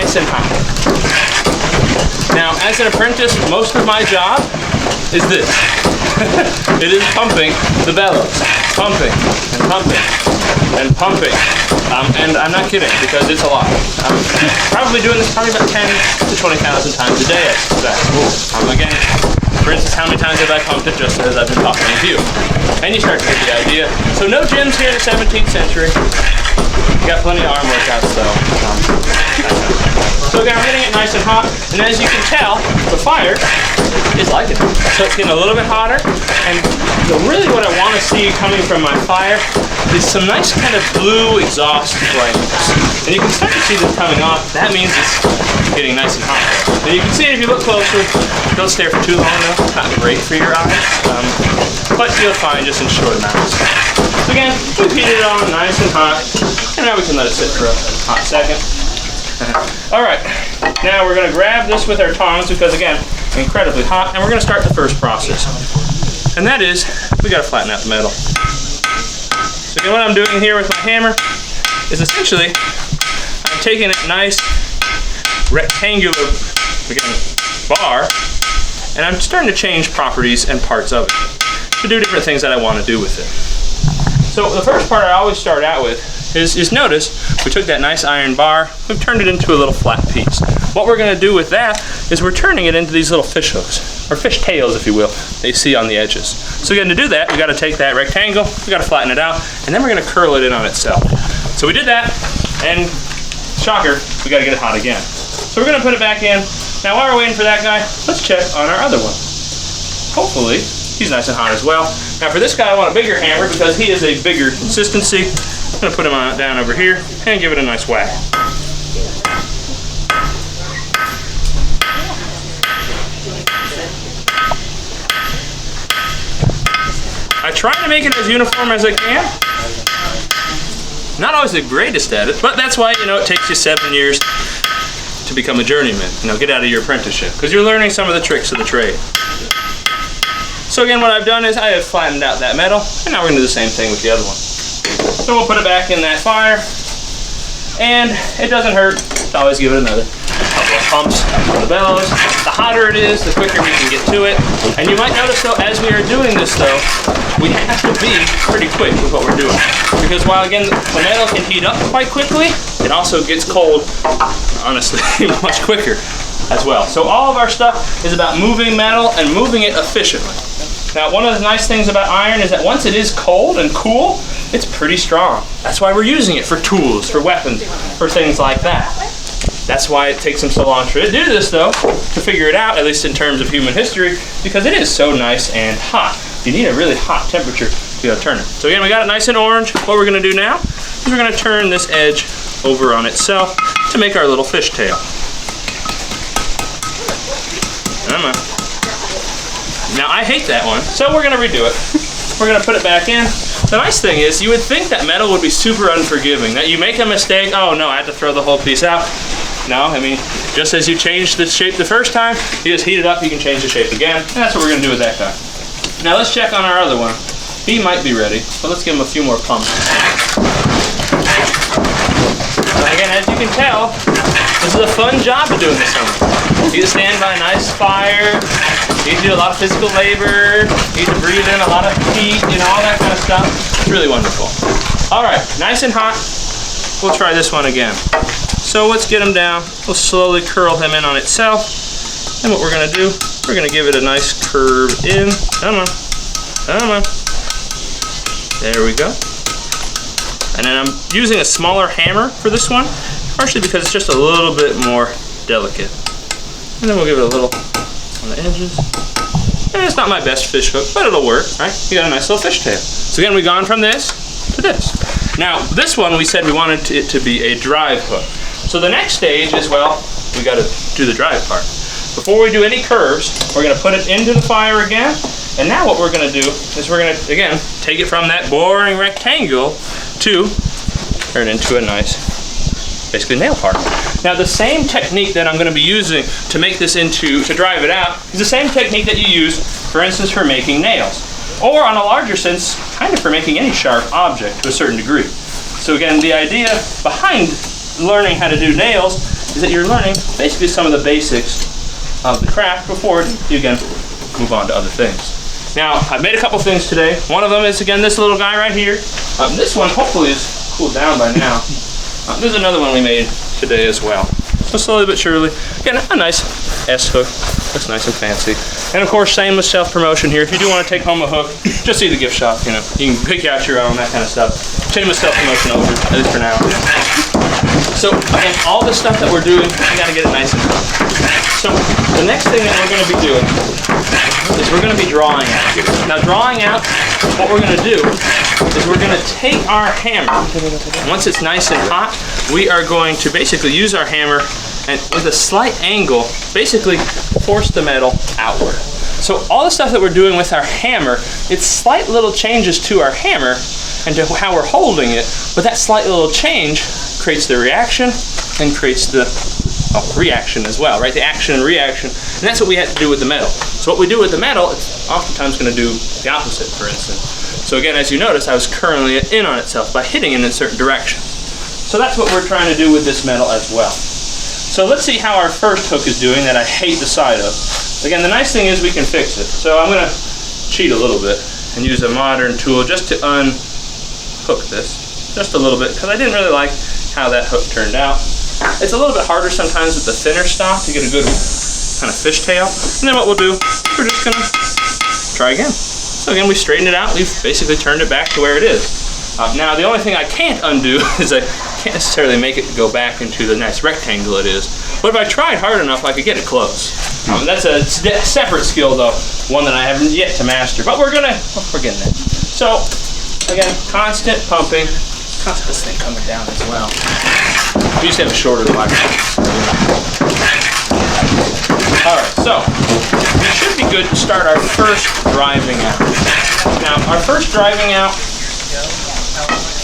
nice and hot. Now, as an apprentice, most of my job is this. It is pumping the bellows. Pumping and pumping and pumping. And I'm not kidding, because it's a lot. I'm probably doing this probably about 10 to 20,000 times a day, I suspect. Again, for instance, how many times have I pumped it just as I've been talking with you? And you start to get the idea. So no gyms here in the 17th century. Got plenty of arm workouts though. So again, I'm getting it nice and hot, and as you can tell, the fire is liking it. So it's getting a little bit hotter, and really what I want to see coming from my fire is some nice kind of blue exhaust flames. And you can start to see this coming off. That means it's getting nice and hot. And you can see it if you look closer. Don't stare for too long though. It's not great for your eyes, but you'll find just in short amounts. So again, we've heated it on nice and hot, and now we can let it sit for a hot second. All right, now we're gonna grab this with our tongs because again, incredibly hot, and we're gonna start the first process. And that is, we gotta flatten out the metal. So again, what I'm doing here with my hammer is essentially, I'm taking a nice rectangular, again, bar, and I'm starting to change properties and parts of it to do different things that I wanna do with it. So the first part I always start out with is notice we took that nice iron bar, we've turned it into a little flat piece. What we're going to do with that is we're turning it into these little fish hooks, or fish tails if you will, that you see on the edges. So again, to do that, we got to take that rectangle, we got to flatten it out, and then we're going to curl it in on itself. So we did that, and shocker, we got to get it hot again. So we're going to put it back in. Now while we're waiting for that guy, let's check on our other one. Hopefully, he's nice and hot as well. Now for this guy, I want a bigger hammer because he is a bigger consistency. I'm gonna put him down over here and give it a nice whack. I try to make it as uniform as I can. Not always the greatest at it, but that's why, you know, it takes you 7 years to become a journeyman. You know, get out of your apprenticeship, because you're learning some of the tricks of the trade. So again, what I've done is I have flattened out that metal, and now we're gonna do the same thing with the other one. So we'll put it back in that fire, and it doesn't hurt to always give it another couple of pumps on the bellows. The hotter it is, the quicker we can get to it. And you might notice though, as we are doing this though, we have to be pretty quick with what we're doing. Because while again, the metal can heat up quite quickly, it also gets cold, honestly, much quicker as well. So all of our stuff is about moving metal and moving it efficiently. Now, one of the nice things about iron is that once it is cold and cool, it's pretty strong. That's why we're using it for tools, for weapons, for things like that. That's why it takes them so long to do this though, to figure it out, at least in terms of human history, because it is so nice and hot. You need a really hot temperature to be able to turn it. So again, we got it nice and orange. What we're gonna do now is we're gonna turn this edge over on itself to make our little fish tail. Now I hate that one, so we're gonna redo it. We're gonna put it back in. The nice thing is, you would think that metal would be super unforgiving, that you make a mistake, oh no, I had to throw the whole piece out. No, I mean, just as you changed the shape the first time, you just heat it up, you can change the shape again, and that's what we're gonna do with that guy. Now let's check on our other one. He might be ready, but let's give him a few more pumps. Again, as you can tell, this is a fun job to do in the summer. You get to stand by a nice fire, you get to do a lot of physical labor, you get to breathe in a lot of heat, you know, all that kind of stuff. It's really wonderful. All right, nice and hot. We'll try this one again. So let's get him down. We'll slowly curl him in on itself. And what we're gonna do, we're gonna give it a nice curve in. Come on, come on. There we go. And then I'm using a smaller hammer for this one, partially because it's just a little bit more delicate. And then we'll give it a little on the edges. And it's not my best fish hook, but it'll work, right? You got a nice little fish tail. So again, we've gone from this to this. Now, this one we said we wanted it to be a drive hook. So the next stage is, well, we got to do the drive part. Before we do any curves, we're going to put it into the fire again. And now what we're going to do is we're going to, again, take it from that boring rectangle to turn it into a nice, basically nail part. Now the same technique that I'm going to be using to make this into, to drive it out, is the same technique that you use, for instance, for making nails. Or on a larger sense, kind of for making any sharp object to a certain degree. So again, the idea behind learning how to do nails is that you're learning basically some of the basics of the craft before you again move on to other things. Now, I've made a couple things today. One of them is, again, this little guy right here. This one hopefully is cooled down by now. There's another one we made today as well. So slowly but surely, again, a nice S-hook. Looks nice and fancy. And of course, same with self-promotion here. If you do want to take home a hook, just see the gift shop, you know. You can pick out your own, that kind of stuff. Same with self-promotion over, at least for now. So, again, all the stuff that we're doing, we gotta get it nice and done. So, the next thing that we're gonna be doing is we're gonna be drawing out. Now, drawing out, what we're gonna do is we're gonna take our hammer. Once it's nice and hot, we are going to basically use our hammer and with a slight angle, basically force the metal outward. So all the stuff that we're doing with our hammer, it's slight little changes to our hammer and to how we're holding it, but that slight little change creates the reaction and creates the reaction as well, right? The action and reaction, and that's what we have to do with the metal. So what we do with the metal, it's oftentimes going to do the opposite, for instance. So again, as you notice, I was curling it in on itself by hitting it in a certain direction. So that's what we're trying to do with this metal as well. So let's see how our first hook is doing that I hate the side of. Again, the nice thing is we can fix it. So I'm going to cheat a little bit and use a modern tool just to unhook this, just a little bit, because I didn't really like how that hook turned out. It's a little bit harder sometimes with the thinner stock to get a good kind of fishtail. And then what we'll do, we're just going to try again. So again, we straightened it out. We've basically turned it back to where it is. Now, the only thing I can't undo is I can't necessarily make it go back into the nice rectangle it is. But if I tried hard enough, I could get it close. That's a separate skill, though, one that I haven't yet to master. But we're getting there. So, again, constant pumping. How's this thing coming down as well? We used to have a shorter line. Alright, so we should be good to start our first driving out. Now, our first driving out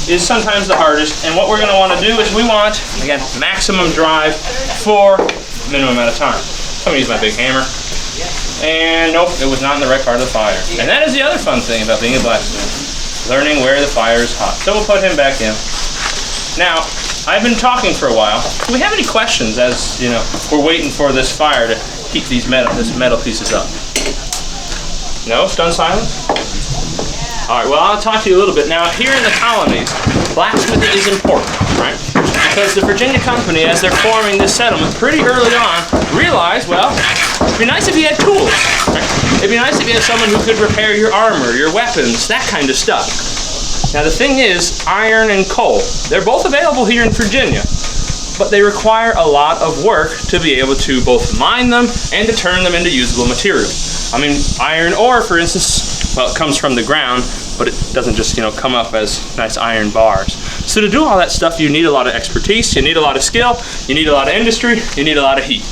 is sometimes the hardest, and what we're going to want to do is we want, again, maximum drive for minimum amount of time. So I'm going to use my big hammer. And nope, it was not in the right part of the fire. And that is the other fun thing about being a blacksmith. Learning where the fire is hot. So we'll put him back in. Now, I've been talking for a while. Do we have any questions as, you know, we're waiting for this fire to heat these metal pieces up? No? Stunned silence? All right, well, I'll talk to you a little bit. Now, here in the colonies, blacksmithing is important, right? Because the Virginia company, as they're forming this settlement pretty early on, realized, well, it'd be nice if you had tools, right? It'd be nice if you had someone who could repair your armor, your weapons, that kind of stuff. Now, the thing is, iron and coal, they're both available here in Virginia, but they require a lot of work to be able to both mine them and to turn them into usable material. I mean, iron ore, for instance, well, it comes from the ground, but it doesn't just, you know, come up as nice iron bars. So to do all that stuff, you need a lot of expertise, you need a lot of skill, you need a lot of industry, you need a lot of heat.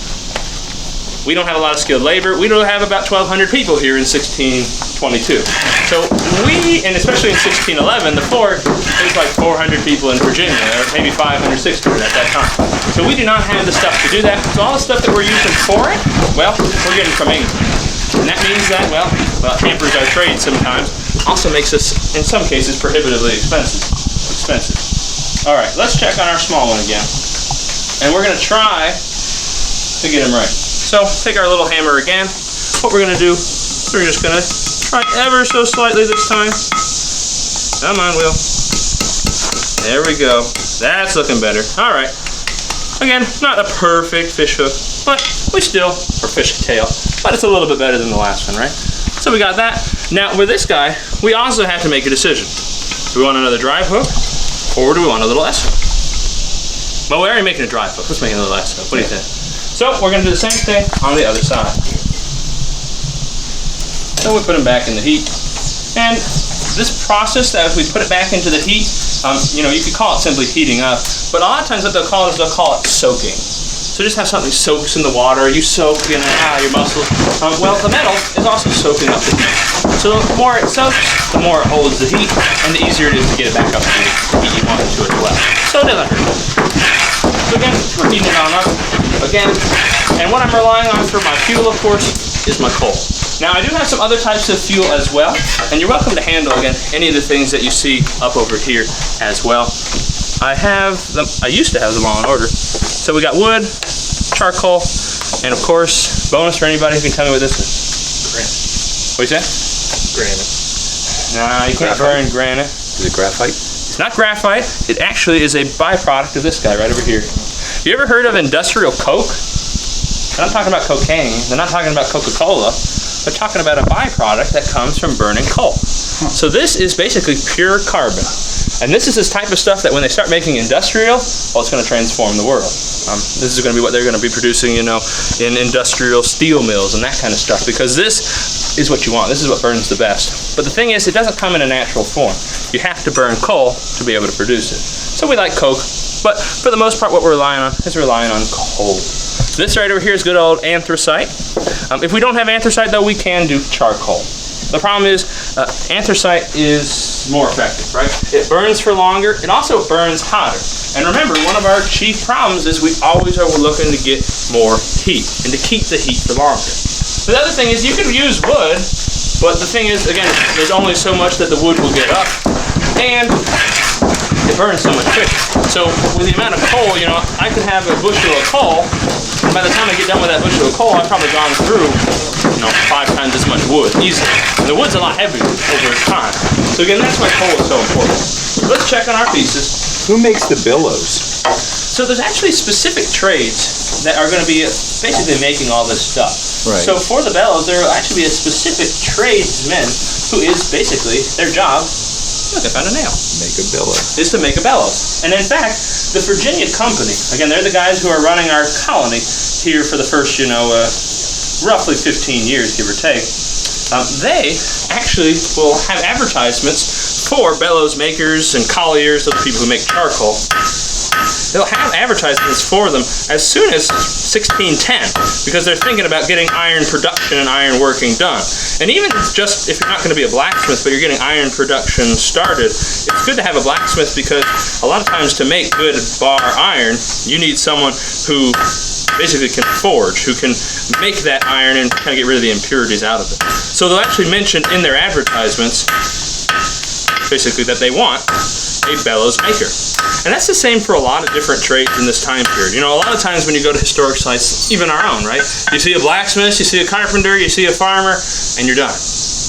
We don't have a lot of skilled labor. We don't have about 1,200 people here in 1622. So we, and especially in 1611, the fort, there was like 400 people in Virginia, or maybe 500, 600 at that time. So we do not have the stuff to do that. So all the stuff that we're using for it, well, we're getting from England. And that means that, well, hampers our trade sometimes. Also makes us, in some cases, prohibitively expensive. All right, let's check on our small one again. And we're going to try to get him right. So, take our little hammer again. What we're going to do, we're just going to try ever so slightly this time. Come on, Will. There we go. That's looking better. All right. Again, not a perfect fish hook, but or fish tail, but it's a little bit better than the last one, right? So we got that. Now, with this guy, we also have to make a decision. Do we want another drive hook, or do we want a little S hook? Well, we're already making a drive hook. Let's make another S hook. What do you think? So we're going to do the same thing on the other side. So we put them back in the heat. And this process, that as we put it back into the heat, you know, you could call it simply heating up, but a lot of times what they'll call it soaking. So just have something soaks in the water, you soak in your muscles. Well, the metal is also soaking up the heat. So the more it soaks, the more it holds the heat, and the easier it is to get it back up to the heat you want it to as well. So it doesn't hurt. So again, we're heating it on up again, and what I'm relying on for my fuel, of course, is my coal. Now, I do have some other types of fuel as well, and you're welcome to handle, again, any of the things that you see up over here as well. I used to have them all in order. So we got wood, charcoal, and of course, bonus for anybody who can tell me what this is. Granite. What do you say? Granite. Nah, you can't burn granite. Is it graphite? It's not graphite. It actually is a byproduct of this guy right over here. You ever heard of industrial coke? They're not talking about cocaine. They're not talking about Coca-Cola. They're talking about a byproduct that comes from burning coal. So this is basically pure carbon. And this is this type of stuff that when they start making industrial, well, it's going to transform the world. This is going to be what they're going to be producing, you know, in industrial steel mills and that kind of stuff, because this is what you want. This is what burns the best. But the thing is, it doesn't come in a natural form. You have to burn coal to be able to produce it. So we like coke, but for the most part, what we're relying on is relying on coal. This right over here is good old anthracite. If we don't have anthracite, though, we can do charcoal. The problem is, anthracite is more effective, right? It burns for longer. It also burns hotter. And remember, one of our chief problems is we always are looking to get more heat and to keep the heat for longer. The other thing is you can use wood, but the thing is, again, there's only so much that the wood will get up, and it burns so much quicker. So with the amount of coal, you know, I could have a bushel of coal, and by the time I get done with that bushel of coal, I've probably gone through, you know, 5 times as much wood, easily. And the wood's a lot heavier over time. So again, that's why coal is so important. Let's check on our pieces. Who makes the billows? So there's actually specific trades that are going to be basically making all this stuff. Right. So for the bellows, there will actually be a specific tradesman who is basically their job. Look, I found a nail. Make a billow. Is to make a bellows. And in fact, the Virginia Company, again, they're the guys who are running our colony here for the first, you know, roughly 15 years, give or take. They actually will have advertisements for bellows makers and colliers, those people who make charcoal. They'll have advertisements for them as soon as 1610 because they're thinking about getting iron production and iron working done. And even just if you're not going to be a blacksmith, but you're getting iron production started, it's good to have a blacksmith because a lot of times to make good bar iron, you need someone who basically can forge, who can make that iron and kind of get rid of the impurities out of it. So they'll actually mention in their advertisements basically that they want a bellows maker. And that's the same for a lot of different trades in this time period. You know, a lot of times when you go to historic sites, even our own, right? You see a blacksmith, you see a carpenter, you see a farmer, and you're done.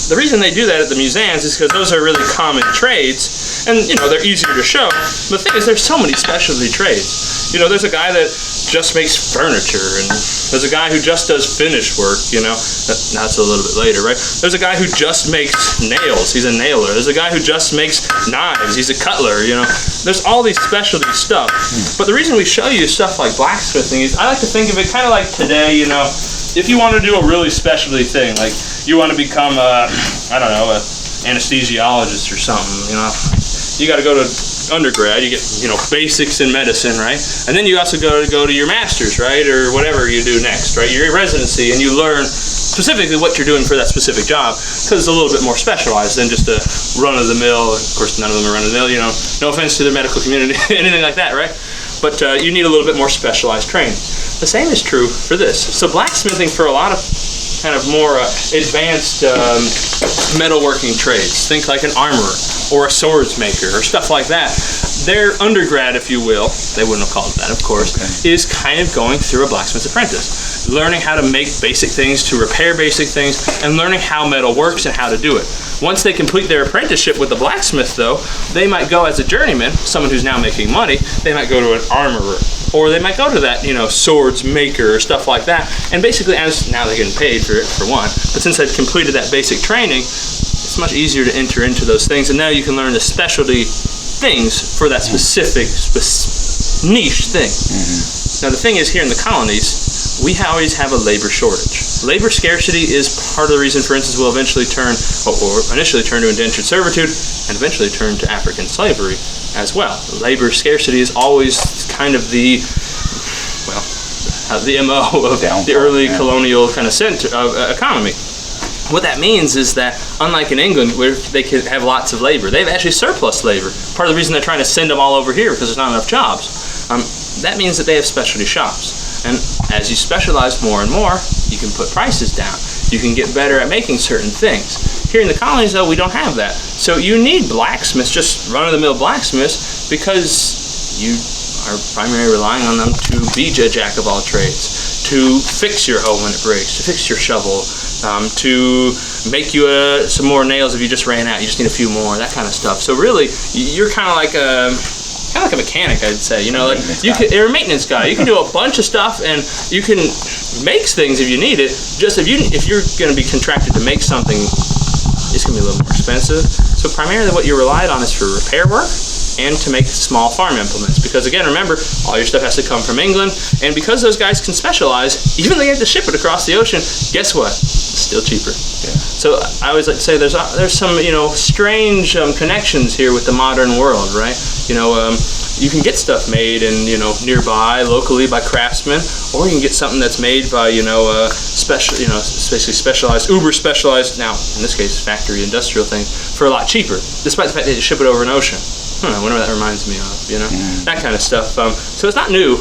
The reason they do that at the museums is because those are really common trades, and you know, they're easier to show. But the thing is, there's so many specialty trades. You know, there's a guy that just makes furniture, and there's a guy who just does finish work, you know. That's a little bit later, right? There's a guy who just makes nails. He's a nailer. There's a guy who just makes knives. He's a cutler, you know. There's all these specialty stuff. But the reason we show you stuff like blacksmithing is I like to think of it kind of like today, you know, if you want to do a really specialty thing, like you want to become I don't know, an anesthesiologist or something, you know. You got to go to undergrad, you get, you know, basics in medicine, right? And then you also go to your master's, right? Or whatever you do next, right? Your residency, and you learn specifically what you're doing for that specific job, because it's a little bit more specialized than just a run-of-the-mill. Of course, none of them are run-of-the-mill, you know. No offense to the medical community, anything like that, right? But you need a little bit more specialized training. The same is true for this. So blacksmithing for a lot of kind of more advanced metalworking trades. Think like an armorer or a swords maker or stuff like that. Their undergrad, if you will, they wouldn't have called it that, of course, is kind of going through a blacksmith's apprentice. Learning how to make basic things, to repair basic things, and learning how metal works and how to do it. Once they complete their apprenticeship with the blacksmith, though, they might go as a journeyman, someone who's now making money, they might go to an armorer. Or they might go to that, you know, swords maker or stuff like that. And basically, as now they're getting paid for it, for one. But since they've completed that basic training, it's much easier to enter into those things. And now you can learn the specialty things for that specific niche thing. Now the thing is, here in the colonies, we always have a labor shortage. Labor scarcity is part of the reason, for instance, we'll eventually turn, or initially turn to indentured servitude, and eventually turn to African slavery as well. Labor scarcity is always kind of the, well, the MO of the early colonial kind of center of economy. What that means is that, unlike in England, where they could have lots of labor, they have actually surplus labor. Part of the reason they're trying to send them all over here because there's not enough jobs. That means that they have specialty shops. And as you specialize more and more, you can put prices down. You can get better at making certain things. Here in the colonies, though, we don't have that. So you need blacksmiths, just run-of-the-mill blacksmiths, because you are primarily relying on them to be a jack of all trades, to fix your hoe when it breaks, to fix your shovel, to make you some more nails if you just ran out. You just need a few more, that kind of stuff. So really, you're kind of like a mechanic, I'd say. You know, like you're a maintenance guy. You can do a bunch of stuff, and you can make things if you need it. Just if you're going to be contracted to make something, it's going to be a little more expensive. So primarily, what you relied on is for repair work and to make small farm implements. Because again, remember, all your stuff has to come from England, and because those guys can specialize, even though they have to ship it across the ocean, guess what? It's still cheaper. Yeah. So I always like to say there's some strange connections here with the modern world, right? You can get stuff made in nearby locally by craftsmen, or you can get something that's made by basically specialized, uber specialized, now in this case factory industrial thing, for a lot cheaper, despite the fact they ship it over an ocean. I wonder what that reminds me of, that kind of stuff. So it's not new.